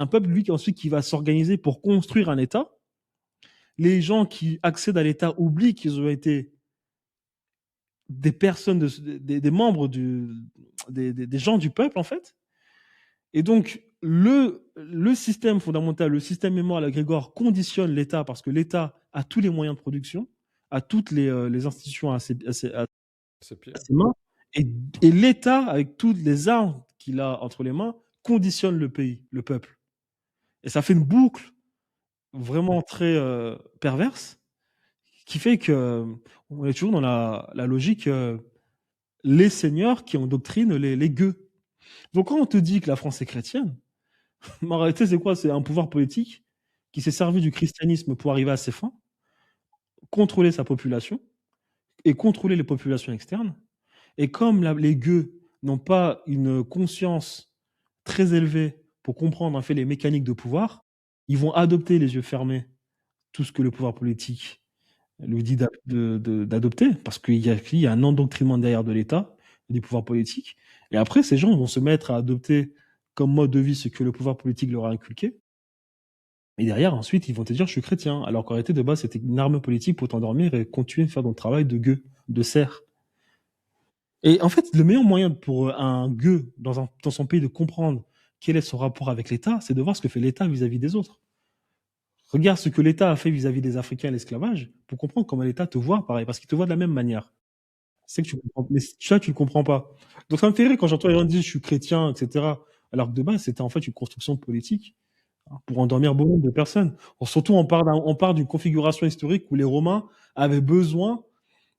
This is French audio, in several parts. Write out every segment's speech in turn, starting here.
Un peuple, lui, ensuite, qui va s'organiser pour construire un État. Les gens qui accèdent à l'État oublient qu'ils ont été des personnes, des membres des gens du peuple, en fait. Et donc, le système fondamental, le système mémoire agrégore conditionne l'État parce que l'État a tous les moyens de production, a toutes les institutions C'est à pire. ses mains, et, et l'État, avec toutes les armes qu'il a entre les mains, conditionne le pays, le peuple. Et ça fait une boucle vraiment très perverse qui fait que on est toujours dans la logique les seigneurs qui endoctrinent les gueux. Donc quand on te dit que la France est chrétienne, mais en réalité c'est quoi? C'est un pouvoir politique qui s'est servi du christianisme pour arriver à ses fins, contrôler sa population et contrôler les populations externes. Et comme les gueux n'ont pas une conscience très élevée pour comprendre en fait les mécaniques de pouvoir, ils vont adopter les yeux fermés tout ce que le pouvoir politique lui dit d'adopter, parce qu'il y a un endoctrinement derrière de l'État, des pouvoirs politiques. Et après, ces gens vont se mettre à adopter comme mode de vie ce que le pouvoir politique leur a inculqué. Et derrière, ensuite, ils vont te dire, je suis chrétien. Alors qu'en réalité, de base, c'était une arme politique pour t'endormir et continuer de faire ton travail de gueux, de cerf. Et en fait, le meilleur moyen pour un gueux dans son pays de comprendre quel est son rapport avec l'État, c'est de voir ce que fait l'État vis-à-vis des autres. Regarde ce que l'État a fait vis-à-vis des Africains et l'esclavage pour comprendre comment l'État te voit pareil, parce qu'il te voit de la même manière. C'est que tu comprends, mais ça, tu le comprends pas. Donc ça me fait rire quand j'entends les gens dire je suis chrétien, etc. Alors que de base, c'était en fait une construction politique pour endormir beaucoup de personnes. Surtout, on part d'une configuration historique où les Romains avaient besoin,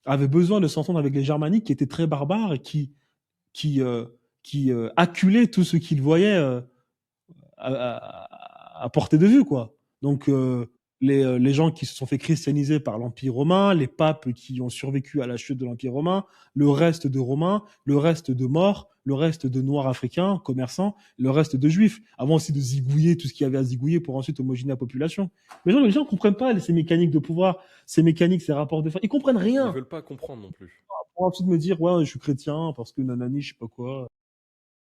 avaient besoin de s'entendre avec les Germaniques qui étaient très barbares et qui, euh, qui acculaient tout ce qu'ils voyaient à portée de vue, quoi. Donc, les gens qui se sont fait christianiser par l'Empire romain, les papes qui ont survécu à la chute de l'Empire romain, le reste de Romains, le reste de Morts, le reste de Noirs africains, commerçants, le reste de Juifs, avant aussi de zigouiller tout ce qu'il y avait à zigouiller pour ensuite homogénéiser la population. Mais les gens ne comprennent pas ces mécaniques de pouvoir, ces mécaniques, ces rapports de force. Ils comprennent Ils rien. veulent pas comprendre non plus. Pour ensuite me dire, ouais, je suis chrétien parce que nanani, je sais pas quoi.